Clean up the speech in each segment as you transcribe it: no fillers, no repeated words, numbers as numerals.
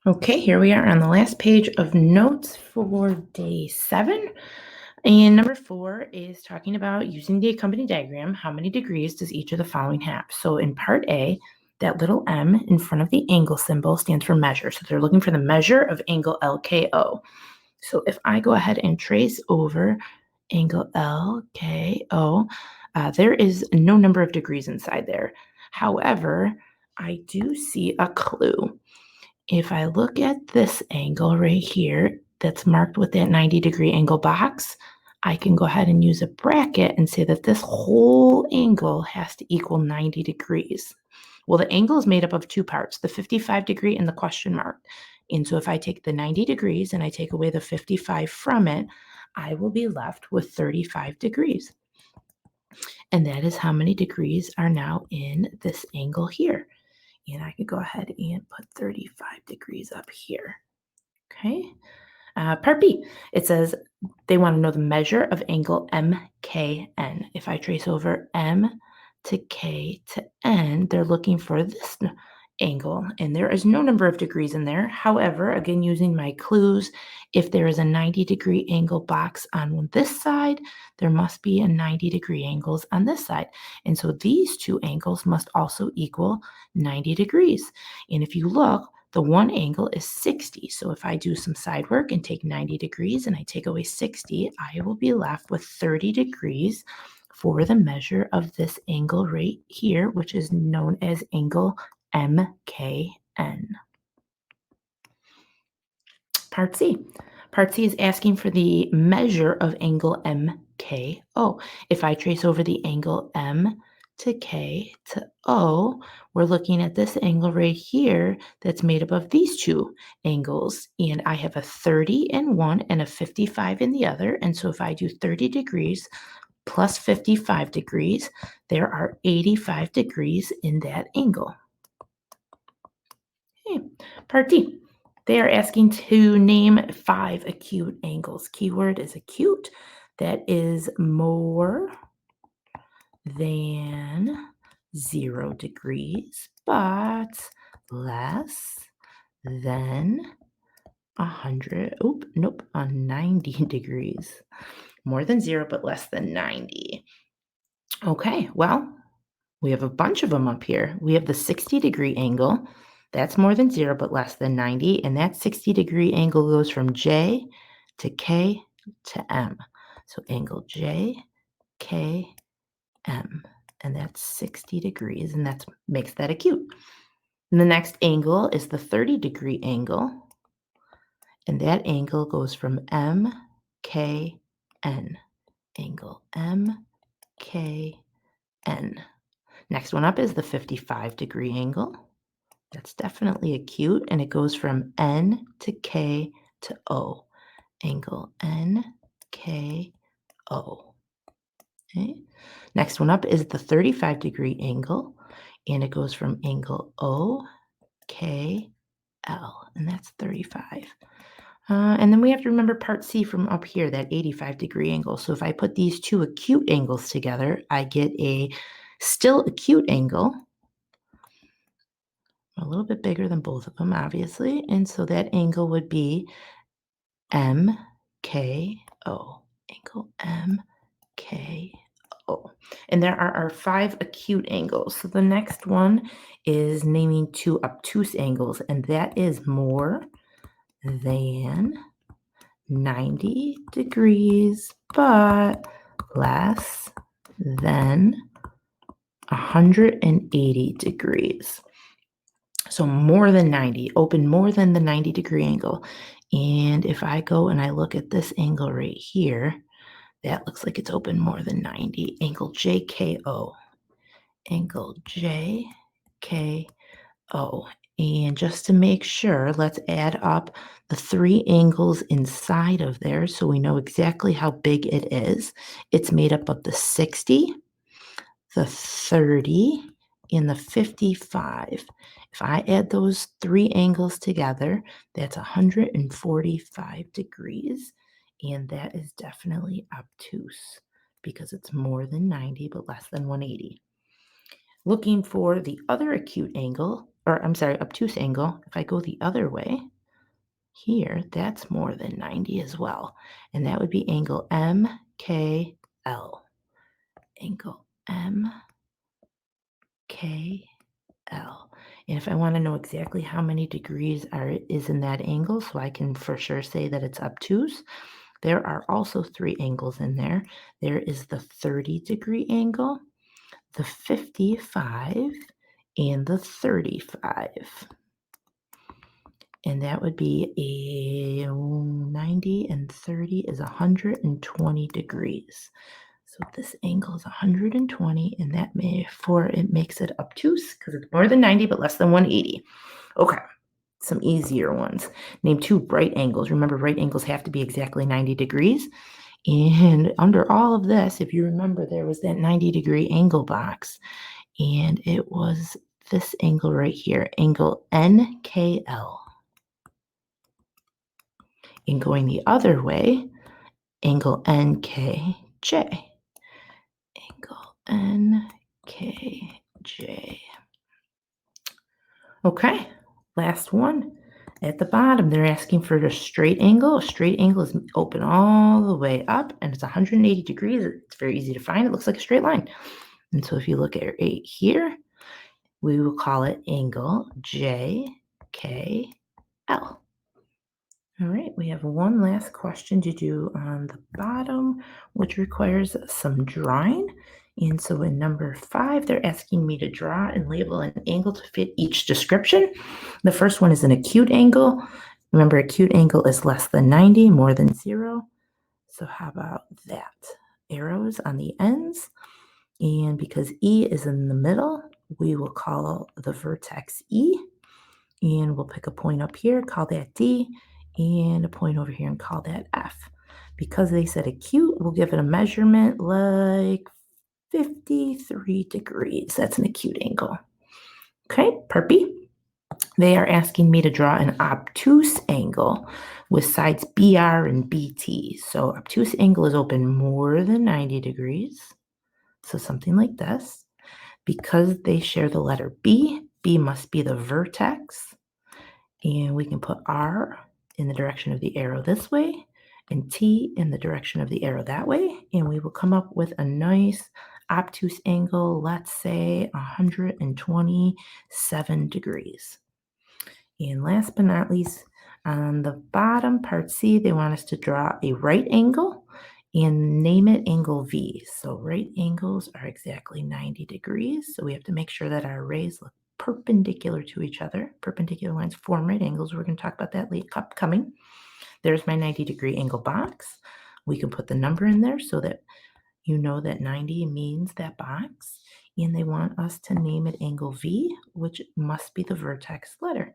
Okay, here we are on the last page of notes for day 7. And number 4 is talking about using the accompanying diagram. How many degrees does each of the following have? So in part A, that little m in front of the angle symbol stands for measure. So they're looking for the measure of angle LKO. So if I go ahead and trace over angle LKO, there is no number of degrees inside there. However, I do see a clue. If I look at this angle right here that's marked with that 90-degree angle box, I can go ahead and use a bracket and say that this whole angle has to equal 90 degrees. Well, the angle is made up of two parts, the 55-degree and the question mark. And so if I take the 90 degrees and I take away the 55 from it, I will be left with 35 degrees. And that is how many degrees are now in this angle here. And I could go ahead and put 35 degrees up here. Okay. Part B, it says they want to know the measure of angle MKN. If I trace over M to K to N, they're looking for this angle, and there is no number of degrees in there. However, again, using my clues, if there is a 90-degree angle box on this side, there must be a 90-degree angles on this side. And so these two angles must also equal 90 degrees. And if you look, the one angle is 60. So if I do some side work and take 90 degrees and I take away 60, I will be left with 30 degrees for the measure of this angle right here, which is known as angle MKN. Part C. Part C is asking for the measure of angle MKO. If I trace over the angle M to K to O, we're looking at this angle right here that's made up of these two angles. And I have a 30 in one and a 55 in the other. And so if I do 30 degrees plus 55 degrees, there are 85 degrees in that angle. Okay. Part D. They are asking to name 5 acute angles. Keyword is acute. That is more than 0 degrees, but less than 100. Oop, nope, on 90 degrees. More than 0, but less than 90. Okay, well, we have a bunch of them up here. We have the 60-degree angle. That's more than 0, but less than 90. And that 60-degree angle goes from J to K to M. So angle J, K, M. And that's 60 degrees, and that makes that acute. And the next angle is the 30-degree angle. And that angle goes from M, K, N. Angle M, K, N. Next one up is the 55-degree angle. That's definitely acute, and it goes from N to K to O. Angle N, K, O. Okay. Next one up is the 35-degree angle, and it goes from angle O, K, L, and that's 35. And then we have to remember part C from up here, that 85-degree angle. So if I put these two acute angles together, I get a still acute angle, a little bit bigger than both of them, obviously. And so that angle would be MKO. Angle MKO. And there are our 5 acute angles. So the next one is naming 2 obtuse angles, and that is more than 90 degrees, but less than 180 degrees. So more than 90, open more than the 90-degree angle. And if I go and I look at this angle right here, that looks like it's open more than 90. Angle JKO. Angle JKO. And just to make sure, let's add up the 3 angles inside of there so we know exactly how big it is. It's made up of the 60, the 30, and the 55. If I add those 3 angles together, that's 145 degrees, and that is definitely obtuse because it's more than 90 but less than 180. Looking for the other acute angle, or I'm sorry, obtuse angle, if I go the other way, here, that's more than 90 as well. And that would be angle MKL. Angle MKL. And if I want to know exactly how many degrees is in that angle, so I can for sure say that it's obtuse, there are also three angles in there. There is the 30-degree angle, the 55, and the 35. And that would be a 90 and 30 is 120 degrees. So this angle is 120, and that it makes it obtuse because it's more than 90 but less than 180. Okay, some easier ones. Name two right angles. Remember, right angles have to be exactly 90 degrees. And under all of this, if you remember, there was that 90-degree angle box, and it was this angle right here, angle NKL. And going the other way, angle NKJ. Angle NKJ. Okay, last one. At the bottom, they're asking for a straight angle. A straight angle is open all the way up, and it's 180 degrees. It's very easy to find. It looks like a straight line. And so if you look at it here, we will call it angle JKL. All right, we have one last question to do on the bottom, which requires some drawing. And so in number 5, they're asking me to draw and label an angle to fit each description. The first one is an acute angle. Remember, acute angle is less than 90, more than 0. So how about that? Arrows on the ends. And because E is in the middle, we will call the vertex E. And we'll pick a point up here, call that D, and a point over here and call that F. Because they said acute, we'll give it a measurement like 53 degrees. That's an acute angle. Okay, Perpy. They are asking me to draw an obtuse angle with sides BR and BT. So obtuse angle is open more than 90 degrees. So something like this. Because they share the letter B, B must be the vertex. And we can put R in the direction of the arrow this way and T in the direction of the arrow that way. And we will come up with a nice obtuse angle, let's say 127 degrees. And last but not least, on the bottom, part C, they want us to draw a right angle and name it angle V. So right angles are exactly 90 degrees. So we have to make sure that our rays look perpendicular to each other. Perpendicular lines form right angles. We're going to talk about that upcoming. There's my 90-degree angle box. We can put the number in there so that you know that 90 means that box. And they want us to name it angle V, which must be the vertex letter.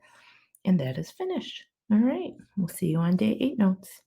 And that is finished. All right, we'll see you on day 8 notes.